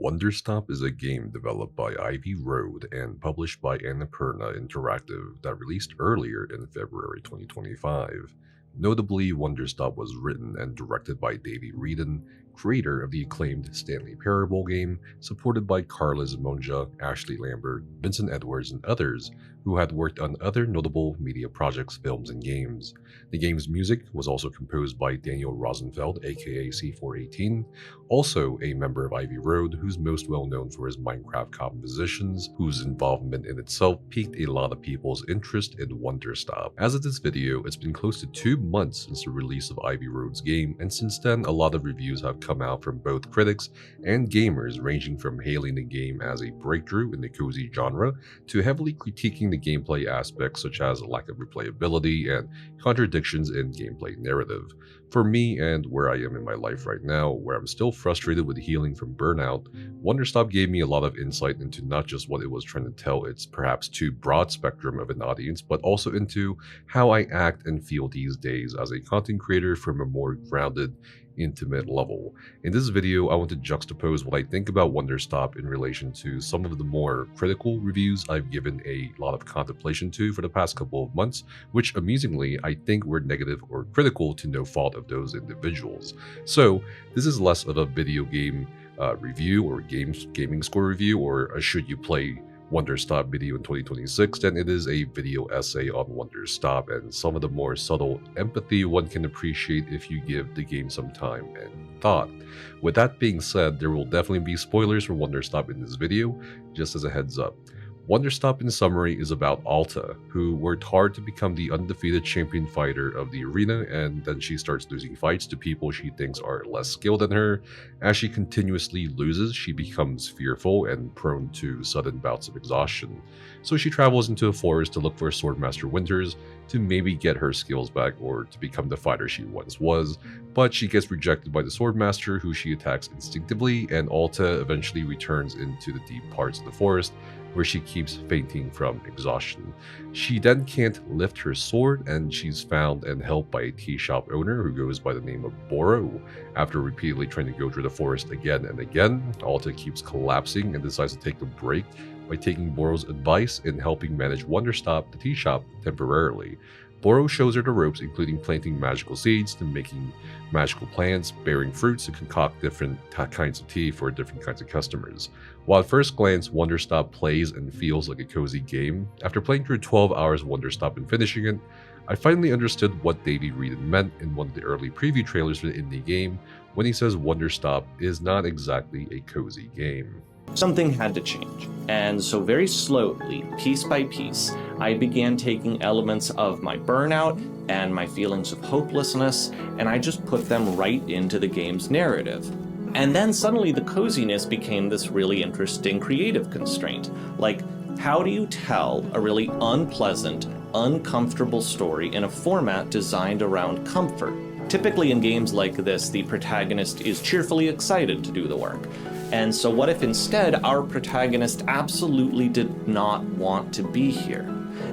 Wanderstop is a game developed by Davey Wreden and published by Annapurna Interactive that released earlier in February 2025. Notably, Wanderstop was written and directed by Davey Wreden, creator of the acclaimed Stanley Parable game, supported by Karla Zimonja, Ashley Lambert, Vincent Edwards, and others who had worked on other notable media projects, films, and games. The game's music was also composed by Daniel Rosenfeld, aka C418, also a member of Ivy Road, who's most well known for his Minecraft compositions, whose involvement in itself piqued a lot of people's interest in Wanderstop. As of this video, it's been close to 2 months since the release of Ivy Road's game, and since then a lot of reviews have come out from both critics and gamers, ranging from hailing the game as a breakthrough in the cozy genre to heavily critiquing the gameplay aspects such as lack of replayability and contradictions in gameplay narrative. For me, and where I am in my life right now, where I'm still frustrated with healing from burnout, Wanderstop gave me a lot of insight into not just what it was trying to tell its perhaps too broad spectrum of an audience, but also into how I act and feel these days as a content creator from a more grounded, intimate level. In this video, I want to juxtapose what I think about Wanderstop in relation to some of the more critical reviews I've given a lot of contemplation to for the past couple of months, which amusingly I think were negative or critical to no fault of those individuals. So this is less of a video game review or gaming score review or a should you play Wanderstop video in 2026 than it is a video essay on Wanderstop and some of the more subtle empathy one can appreciate if you give the game some time and thought. With that being said, there will definitely be spoilers for Wanderstop in this video, just as a heads up. Wanderstop in summary is about Alta, who worked hard to become the undefeated champion fighter of the arena, and then she starts losing fights to people she thinks are less skilled than her. As she continuously loses, she becomes fearful and prone to sudden bouts of exhaustion. So she travels into a forest to look for Swordmaster Winters to maybe get her skills back or to become the fighter she once was, but she gets rejected by the Swordmaster, who she attacks instinctively, and Alta eventually returns into the deep parts of the forest where she keeps fainting from exhaustion. She then can't lift her sword, and she's found and helped by a tea shop owner who goes by the name of Boro. After repeatedly trying to go through the forest again and again, Alta keeps collapsing and decides to take a break by taking Boro's advice and helping manage Wanderstop, the tea shop, temporarily. Boro shows her the ropes, including planting magical seeds to making magical plants, bearing fruits to concoct different kinds of tea for different kinds of customers. While at first glance, Wanderstop plays and feels like a cozy game, after playing through 12 hours of Wanderstop and finishing it, I finally understood what Davey Wreden meant in one of the early preview trailers for the indie game when he says Wanderstop is not exactly a cozy game. Something had to change, and so very slowly, piece by piece, I began taking elements of my burnout and my feelings of hopelessness, and I just put them right into the game's narrative. And then suddenly the coziness became this really interesting creative constraint. Like, how do you tell a really unpleasant, uncomfortable story in a format designed around comfort? Typically in games like this, the protagonist is cheerfully excited to do the work. And so what if instead our protagonist absolutely did not want to be here?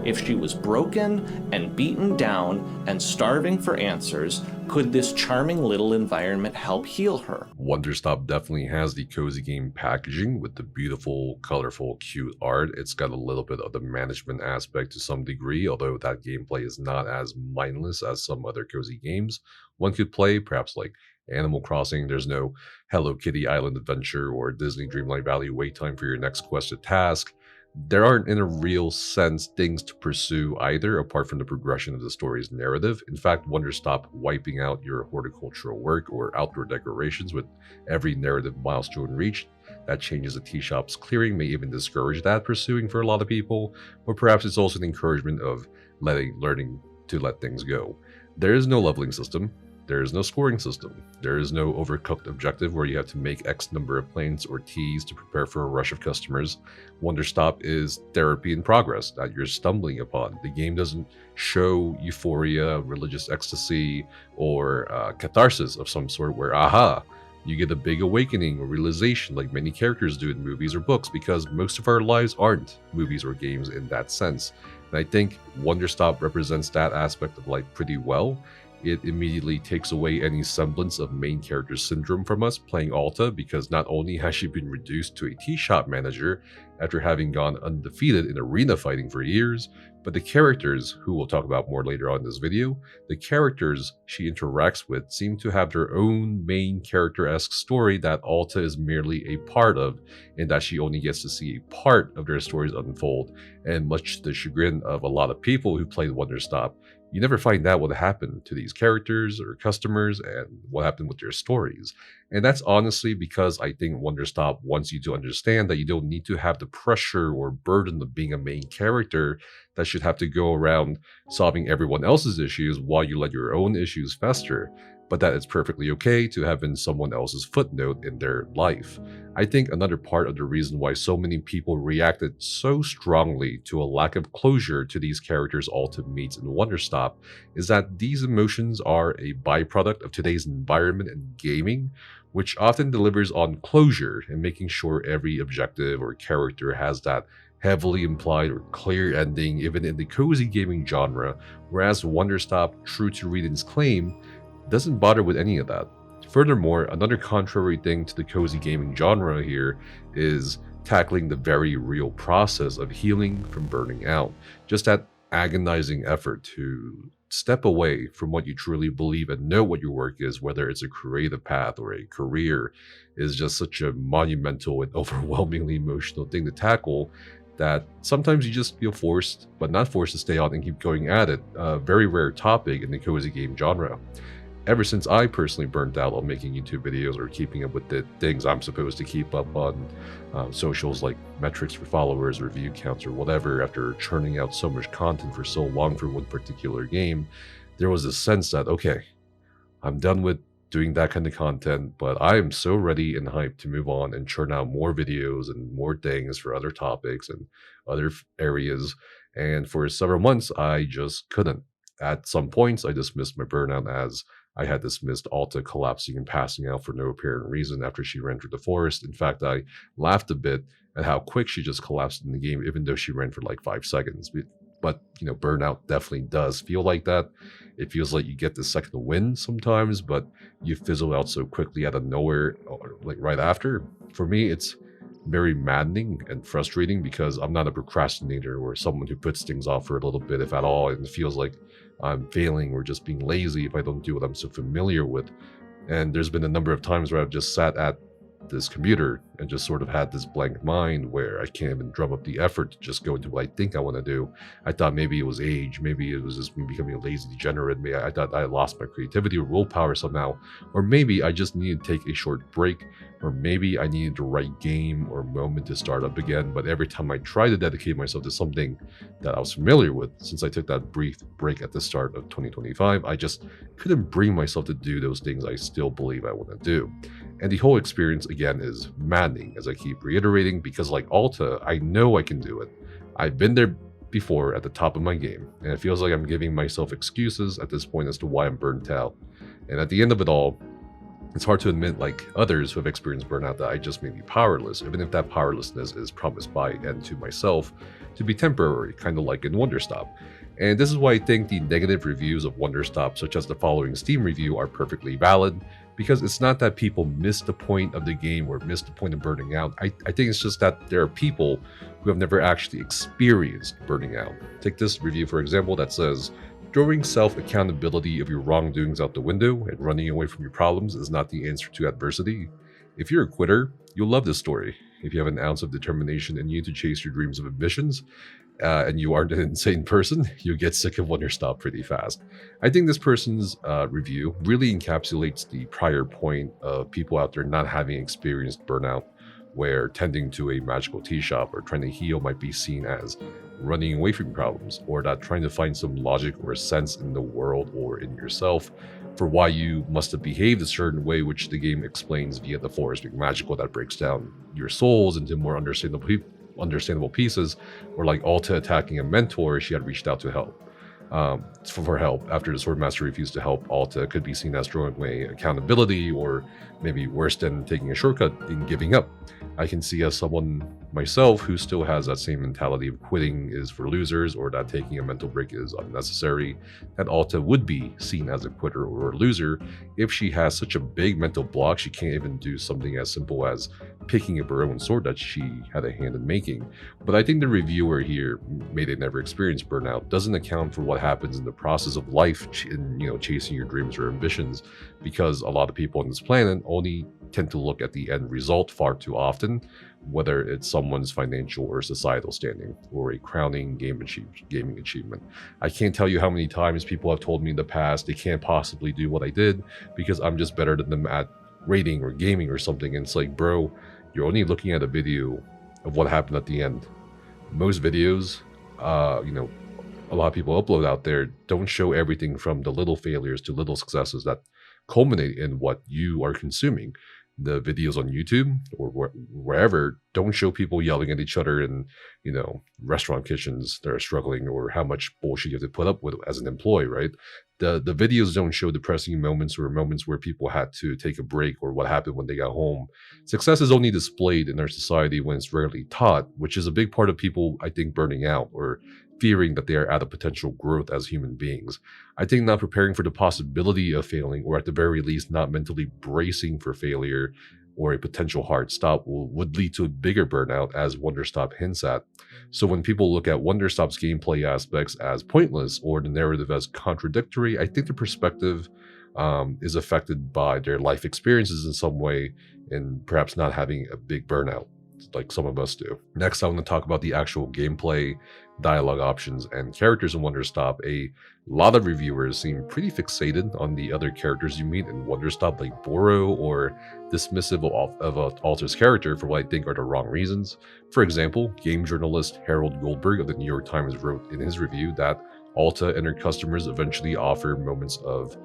If she was broken and beaten down and starving for answers, could this charming little environment help heal her? Wanderstop definitely has the cozy game packaging with the beautiful, colorful, cute art. It's got a little bit of the management aspect to some degree, although that gameplay is not as mindless as some other cozy games one could play, perhaps like Animal Crossing. There's no Hello Kitty Island Adventure or Disney Dreamlight Valley wait time for your next quest or task. There aren't, in a real sense, things to pursue either, apart from the progression of the story's narrative. In fact, Wanderstop wiping out your horticultural work or outdoor decorations with every narrative milestone reached. That changes the tea shop's clearing, may even discourage that pursuing for a lot of people, or perhaps it's also an encouragement of learning to let things go. There is no leveling system. There is no scoring system. There is no overcooked objective where you have to make X number of planes or teas to prepare for a rush of customers. Wanderstop is therapy in progress that you're stumbling upon. The game doesn't show euphoria, religious ecstasy, or catharsis of some sort where, aha, you get a big awakening or realization like many characters do in movies or books, because most of our lives aren't movies or games in that sense. And I think Wanderstop represents that aspect of life pretty well. it immediately takes away any semblance of main character syndrome from us playing Alta, because not only has she been reduced to a tea shop manager after having gone undefeated in arena fighting for years, but the characters, who we'll talk about more later on in this video, the characters she interacts with seem to have their own main character-esque story that Alta is merely a part of, and that she only gets to see a part of their stories unfold, and much to the chagrin of a lot of people who played Wanderstop, you never find out what happened to these characters or customers and what happened with their stories. And that's honestly because I think Wanderstop wants you to understand that you don't need to have the pressure or burden of being a main character that should have to go around solving everyone else's issues while you let your own issues fester, but that it's perfectly okay to have been someone else's footnote in their life. I think another part of the reason why so many people reacted so strongly to a lack of closure to these characters' Alta meets in Wanderstop is that these emotions are a byproduct of today's environment and gaming, which often delivers on closure and making sure every objective or character has that heavily implied or clear ending, even in the cozy gaming genre, whereas Wanderstop, true to Wreden's claim, doesn't bother with any of that. Furthermore, another contrary thing to the cozy gaming genre here is tackling the very real process of healing from burning out. Just that agonizing effort to step away from what you truly believe and know what your work is, whether it's a creative path or a career, is just such a monumental and overwhelmingly emotional thing to tackle that sometimes you just feel forced, but not forced to stay on and keep going at it. A very rare topic in the cozy game genre. Ever since I personally burnt out on making YouTube videos or keeping up with the things I'm supposed to keep up on socials, like metrics for followers or view counts or whatever, after churning out so much content for so long for one particular game, there was a sense that, okay, I'm done with doing that kind of content, but I am so ready and hyped to move on and churn out more videos and more things for other topics and other areas. And for several months, I just couldn't. At some points, I dismissed my burnout as I had dismissed Alta collapsing and passing out for no apparent reason after she ran through the forest. In fact, I laughed a bit at how quick she just collapsed in the game, even though she ran for like 5 seconds. But burnout definitely does feel like that. It feels like you get the second win sometimes, but you fizzle out so quickly out of nowhere, or like right after. For me, it's very maddening and frustrating because I'm not a procrastinator or someone who puts things off for a little bit, if at all, and it feels like I'm failing or just being lazy if I don't do what I'm so familiar with. And there's been a number of times where I've just sat at this computer and just sort of had this blank mind where I can't even drum up the effort to just go into what I think I want to do. I thought maybe it was age, maybe it was just me becoming a lazy degenerate, maybe I thought I lost my creativity or willpower somehow, or maybe I just needed to take a short break, or maybe I needed the right game or moment to start up again. But every time I try to dedicate myself to something that I was familiar with, since I took that brief break at the start of 2025, I just couldn't bring myself to do those things I still believe I want to do. And the whole experience, again, is maddening, as I keep reiterating, because like Alta, I know I can do it. I've been there before at the top of my game, and it feels like I'm giving myself excuses at this point as to why I'm burnt out. And at the end of it all, it's hard to admit, like others who have experienced burnout, that I just may be powerless, even if that powerlessness is promised by and to myself to be temporary, kind of like in Wanderstop. And this is why I think the negative reviews of Wanderstop, such as the following Steam review, are perfectly valid, because it's not that people miss the point of the game or miss the point of burning out. I think it's just that there are people who have never actually experienced burning out. Take this review, for example, that says, throwing self-accountability of your wrongdoings out the window and running away from your problems is not the answer to adversity. If you're a quitter, you'll love this story. If you have an ounce of determination in you to chase your dreams of ambitions, and you aren't an insane person, you'll get sick of Wanderstop pretty fast. I think this person's review really encapsulates the prior point of people out there not having experienced burnout, where tending to a magical tea shop or trying to heal might be seen as running away from problems, or that trying to find some logic or sense in the world or in yourself for why you must have behaved a certain way, which the game explains via the forest being magical that breaks down your souls into more understandable pieces, or like Alta attacking a mentor she had reached out to help for help after the Swordmaster refused to help Alta, could be seen as throwing away accountability or maybe worse than taking a shortcut in giving up. I can see as someone myself who still has that same mentality of quitting is for losers or that taking a mental break is unnecessary, that Alta would be seen as a quitter or a loser if she has such a big mental block she can't even do something as simple as picking up her own sword that she had a hand in making. But I think the reviewer here, May They Never Experience Burnout, doesn't account for what happens in the process of life in chasing your dreams or ambitions, because a lot of people on this planet only tend to look at the end result far too often, whether it's someone's financial or societal standing or a crowning gaming achievement. I can't tell you how many times people have told me in the past they can't possibly do what I did because I'm just better than them at rating or gaming or something. And it's like, bro, you're only looking at a video of what happened at the end. Most videos, a lot of people upload out there don't show everything from the little failures to little successes that culminate in what you are consuming. The videos on YouTube or wherever don't show people yelling at each other in, restaurant kitchens that are struggling, or how much bullshit you have to put up with as an employee, right? The videos don't show depressing moments or moments where people had to take a break or what happened when they got home. Success is only displayed in our society when it's rarely taught, which is a big part of people, I think, burning out or fearing that they are out of potential growth as human beings. I think not preparing for the possibility of failing, or at the very least not mentally bracing for failure or a potential hard stop, would lead to a bigger burnout, as Wanderstop hints at. So when people look at Wanderstop's gameplay aspects as pointless or the narrative as contradictory, I think the perspective is affected by their life experiences in some way, and perhaps not having a big burnout like some of us do. Next, I want to talk about the actual gameplay, dialogue options, and characters in Wanderstop. A lot of reviewers seem pretty fixated on the other characters you meet in Wanderstop, like Boro, or dismissive of Alta's character for what I think are the wrong reasons. For example, game journalist Harold Goldberg of the New York Times wrote in his review that Alta and her customers eventually offer moments of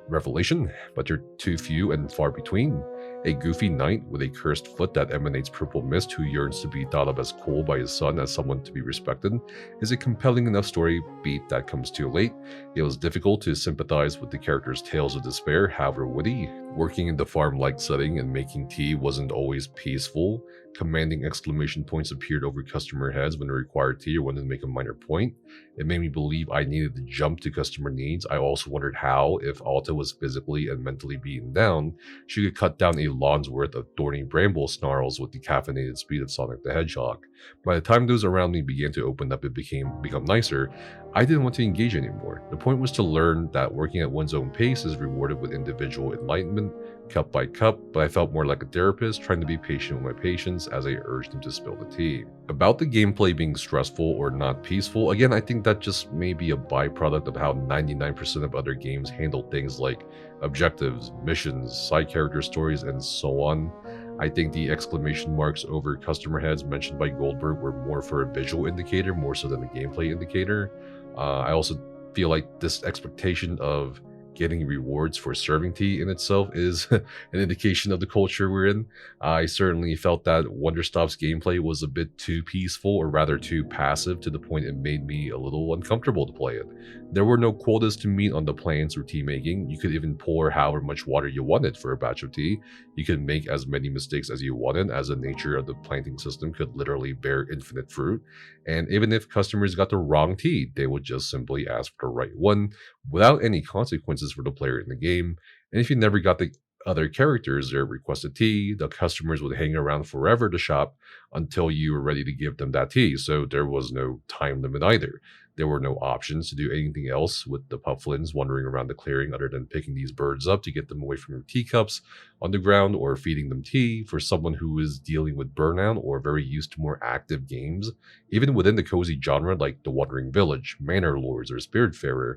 revelation, but they're too few and far between. A goofy knight with a cursed foot that emanates purple mist who yearns to be thought of as cool by his son as someone to be respected is a compelling enough story beat that comes too late. It was difficult to sympathize with the character's tales of despair, however witty. Working in the farm-like setting and making tea wasn't always peaceful. Commanding exclamation points appeared over customer heads when they required tea or wanted to make a minor point. It made me believe I needed to jump to customer needs. I also wondered how, if Alta was physically and mentally beaten down, she could cut down a lawn's worth of thorny bramble snarls with the caffeinated speed of Sonic the Hedgehog. By the time those around me began to open up and become nicer, I didn't want to engage anymore. The point was to learn that working at one's own pace is rewarded with individual enlightenment, cup by cup, but I felt more like a therapist trying to be patient with my patients as I urged them to spill the tea. About the gameplay being stressful or not peaceful, again, I think that just may be a byproduct of how 99% of other games handle things like objectives, missions, side character stories, and so on. I think the exclamation marks over customer heads mentioned by Goldberg were more for a visual indicator more so than a gameplay indicator. I also feel like this expectation of getting rewards for serving tea in itself is an indication of the culture we're in. I certainly felt that Wanderstop's gameplay was a bit too peaceful, or rather too passive, to the point it made me a little uncomfortable to play it. There were no quotas to meet on the plants or tea making. You could even pour however much water you wanted for a batch of tea. You could make as many mistakes as you wanted, as the nature of the planting system could literally bear infinite fruit. And even if customers got the wrong tea, they would just simply ask for the right one without any consequences for the player in the game. And if you never got the other characters their requested tea, the customers would hang around forever to shop until you were ready to give them that tea. So there was no time limit either. There were no options to do anything else with the pufflins wandering around the clearing other than picking these birds up to get them away from your teacups on the ground, or feeding them tea. For someone who is dealing with burnout or very used to more active games, even within the cozy genre like The Wandering Village, Manor Lords, or Spiritfarer,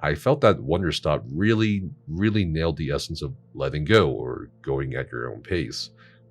I felt that Wanderstop really nailed the essence of letting go, or going at your own pace.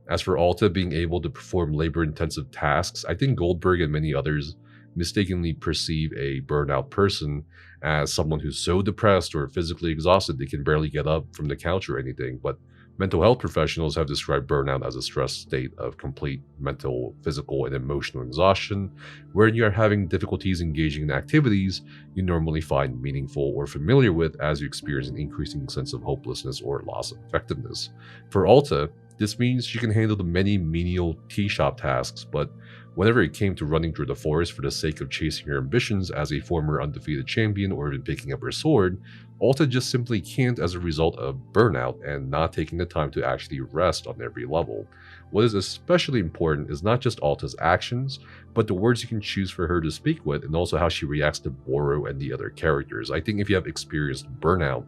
As for Alta being able to perform labor-intensive tasks, I think Goldberg and many others mistakenly perceive a burnout person as someone who's so depressed or physically exhausted they can barely get up from the couch or anything. But Mental health professionals have described burnout as a stress state of complete mental, physical, and emotional exhaustion, where you are having difficulties engaging in activities you normally find meaningful or familiar with as you experience an increasing sense of hopelessness or loss of effectiveness. For Alta, this means she can handle the many menial tea shop tasks, but whenever it came to running through the forest for the sake of chasing her ambitions as a former undefeated champion or even picking up her sword, Alta just simply can't as a result of burnout and not taking the time to actually rest on every level. What is especially important is not just Alta's actions, but the words you can choose for her to speak with and also how she reacts to Boro and the other characters. I think if you have experienced burnout,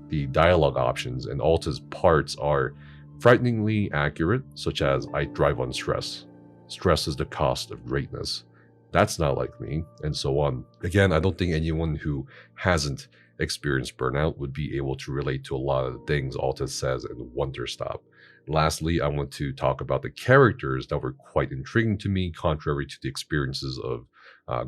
the dialogue options and Alta's parts are frighteningly accurate, such as "I thrive on stress. Stress is the cost of greatness. That's not like me," and so on. Again, I don't think anyone who hasn't experienced burnout would be able to relate to a lot of the things Alta says in Wanderstop. Lastly, I want to talk about the characters that were quite intriguing to me, contrary to the experiences of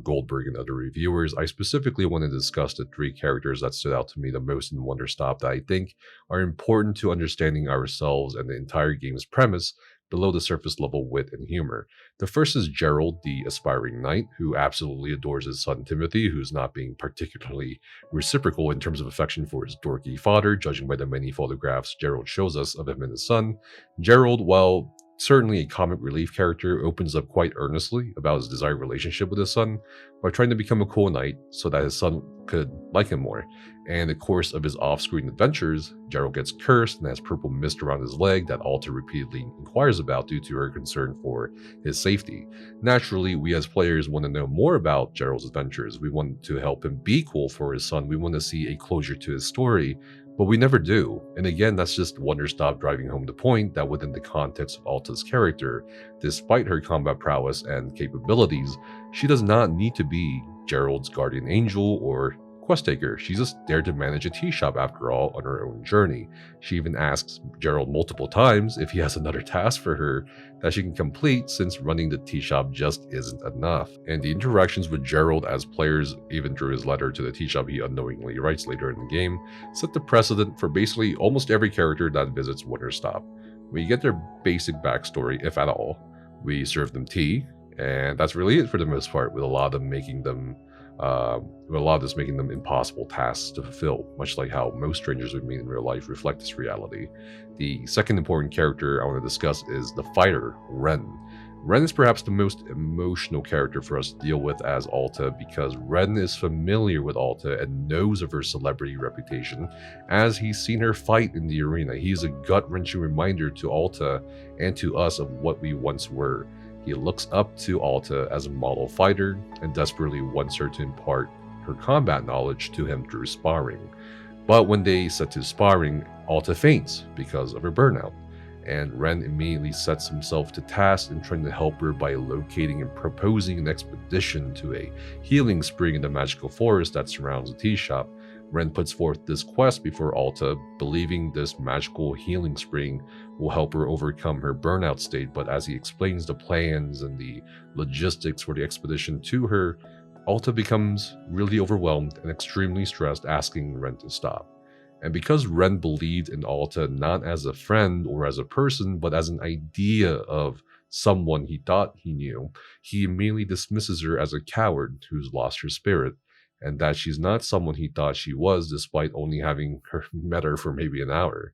Goldberg and other reviewers. I specifically want to discuss the 3 characters that stood out to me the most in Wanderstop that I think are important to understanding ourselves and the entire game's premise below the surface level wit and humor. The first is Gerald, the aspiring knight, who absolutely adores his son Timothy, who's not being particularly reciprocal in terms of affection for his dorky father, judging by the many photographs Gerald shows us of him and his son. Gerald, while certainly a comic relief character, opens up quite earnestly about his desired relationship with his son by trying to become a cool knight so that his son could like him more. And in the course of his off-screen adventures, Gerald gets cursed and has purple mist around his leg that Alta repeatedly inquires about due to her concern for his safety. Naturally, we as players want to know more about Gerald's adventures. We want to help him be cool for his son. We want to see a closure to his story, but we never do. And again, that's just Wanderstop driving home the point that within the context of Alta's character, despite her combat prowess and capabilities, she does not need to be Gerald's guardian angel or quest taker. She's just there to manage a tea shop after all on her own journey. She even asks Gerald multiple times if he has another task for her that she can complete, since running the tea shop just isn't enough. And the interactions with Gerald as players, even through his letter to the tea shop he unknowingly writes later in the game, set the precedent for basically almost every character that visits Wanderstop. We get their basic backstory, if at all. We serve them tea, and that's really it for the most part, with a lot of them making them impossible tasks to fulfill, much like how most strangers we meet in real life reflect this reality. The second important character I want to discuss is the fighter, Wreden. Wreden is perhaps the most emotional character for us to deal with as Alta, because Wreden is familiar with Alta and knows of her celebrity reputation, as he's seen her fight in the arena. He's a gut-wrenching reminder to Alta and to us of what we once were. He looks up to Alta as a model fighter and desperately wants her to impart her combat knowledge to him through sparring. But when they set to sparring, Alta faints because of her burnout, and Wreden immediately sets himself to task in trying to help her by locating and proposing an expedition to a healing spring in the magical forest that surrounds the tea shop. Wreden puts forth this quest before Alta, believing this magical healing spring will help her overcome her burnout state, but as he explains the plans and the logistics for the expedition to her, Alta becomes really overwhelmed and extremely stressed, asking Wreden to stop. And because Wreden believed in Alta not as a friend or as a person, but as an idea of someone he thought he knew, he immediately dismisses her as a coward who's lost her spirit, and that she's not someone he thought she was, despite only having met her for maybe an hour.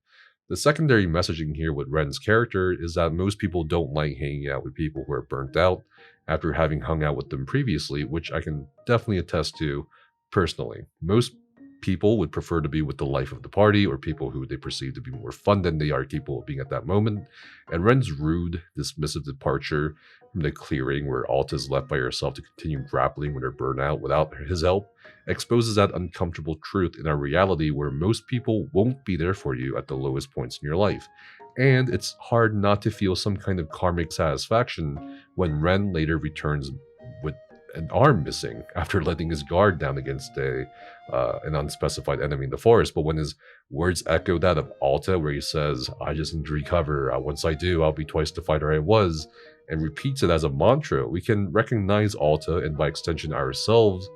The secondary messaging here with Wreden's character is that most people don't like hanging out with people who are burnt out after having hung out with them previously, which I can definitely attest to personally. Most people would prefer to be with the life of the party, or people who they perceive to be more fun than they are capable of being at that moment. And Wreden's rude, dismissive departure from the clearing, where Alta is left by herself to continue grappling with her burnout without his help, exposes that uncomfortable truth in our reality where most people won't be there for you at the lowest points in your life. And it's hard not to feel some kind of karmic satisfaction when Wreden later returns with an arm missing after letting his guard down against an unspecified enemy in the forest. But when his words echo that of Alta, where he says, "I just need to recover, once I do, I'll be twice the fighter I was," and repeats it as a mantra, we can recognize Alta, and by extension ourselves,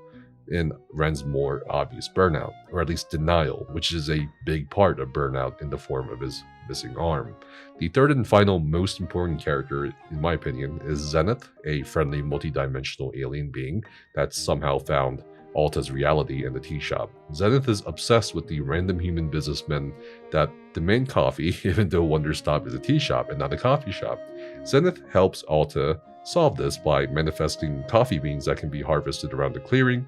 in Ren's more obvious burnout, or at least denial, which is a big part of burnout in the form of his missing arm. The third and final most important character, in my opinion, is Zenith, a friendly multi-dimensional alien being that somehow found Alta's reality in the tea shop. Zenith is obsessed with the random human businessmen that demand coffee, even though Wanderstop is a tea shop and not a coffee shop. Zenith helps Alta solve this by manifesting coffee beans that can be harvested around the clearing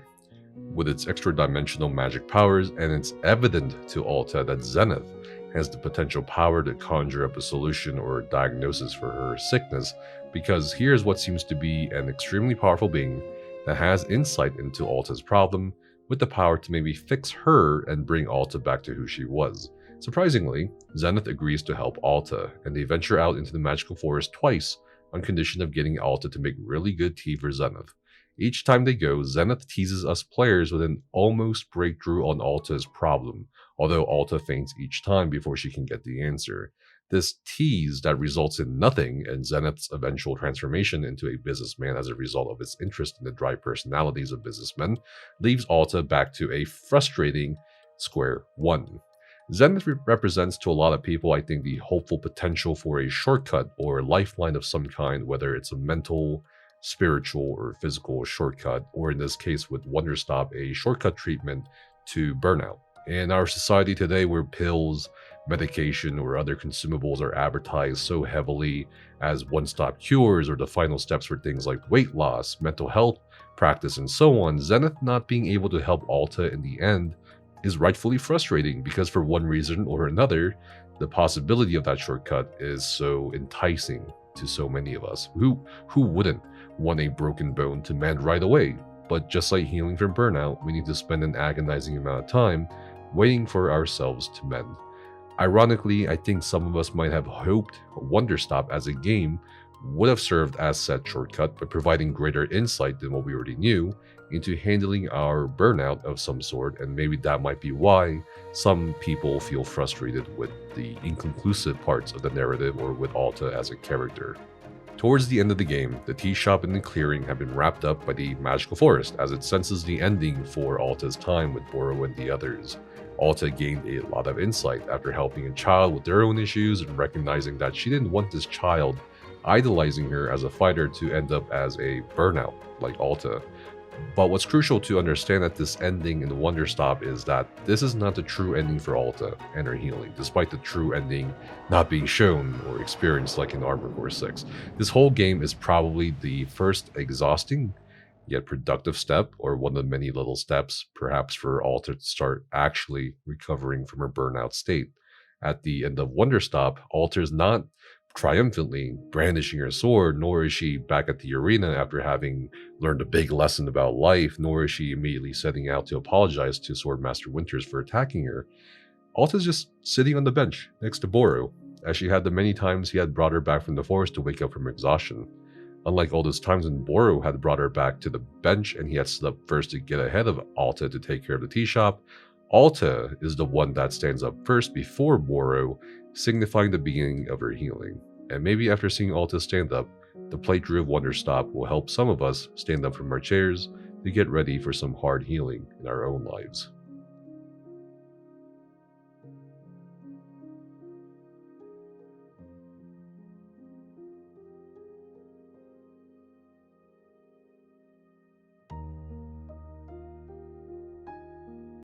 with its extra-dimensional magic powers, and it's evident to Alta that Zenith has the potential power to conjure up a solution or a diagnosis for her sickness, because here's what seems to be an extremely powerful being that has insight into Alta's problem, with the power to maybe fix her and bring Alta back to who she was. Surprisingly, Zenith agrees to help Alta, and they venture out into the magical forest twice on condition of getting Alta to make really good tea for Zenith. Each time they go, Zenith teases us players with an almost breakthrough on Alta's problem, although Alta faints each time before she can get the answer. This tease that results in nothing, and Zenith's eventual transformation into a businessman as a result of its interest in the dry personalities of businessmen, leaves Alta back to a frustrating square one. Zenith represents to a lot of people, I think, the hopeful potential for a shortcut or lifeline of some kind, whether it's a mental, spiritual, or physical shortcut, or in this case with Wanderstop, a shortcut treatment to burnout. In our society today, where pills, medication, or other consumables are advertised so heavily as one-stop cures or the final steps for things like weight loss, mental health practice, and so on, Zenith not being able to help Alta in the end is rightfully frustrating, because for one reason or another, the possibility of that shortcut is so enticing to so many of us. Who wouldn't want a broken bone to mend right away? But just like healing from burnout, we need to spend an agonizing amount of time waiting for ourselves to mend. Ironically, I think some of us might have hoped Wanderstop as a game would have served as said shortcut by providing greater insight than what we already knew into handling our burnout of some sort, and maybe that might be why some people feel frustrated with the inconclusive parts of the narrative or with Alta as a character. Towards the end of the game, the tea shop and the clearing have been wrapped up by the magical forest as it senses the ending for Alta's time with Boro and the others. Alta gained a lot of insight after helping a child with their own issues and recognizing that she didn't want this child idolizing her as a fighter to end up as a burnout like Alta. But what's crucial to understand at this ending in Wanderstop is that this is not the true ending for Alta and her healing, despite the true ending not being shown or experienced like in Armor Core 6. This whole game is probably the first exhausting yet productive step, or one of the many little steps, perhaps for Alta to start actually recovering from her burnout state. At the end of Wanderstop, Alta is not triumphantly brandishing her sword, nor is she back at the arena after having learned a big lesson about life, nor is she immediately setting out to apologize to Swordmaster Winters for attacking her. Alta's just sitting on the bench next to Boro, as she had the many times he had brought her back from the forest to wake up from exhaustion. Unlike all those times when Boro had brought her back to the bench and he had stood up first to get ahead of Alta to take care of the tea shop, Alta is the one that stands up first before Boro, signifying the beginning of her healing. And maybe after seeing Alta stand up, the playthrough of Wanderstop will help some of us stand up from our chairs to get ready for some hard healing in our own lives.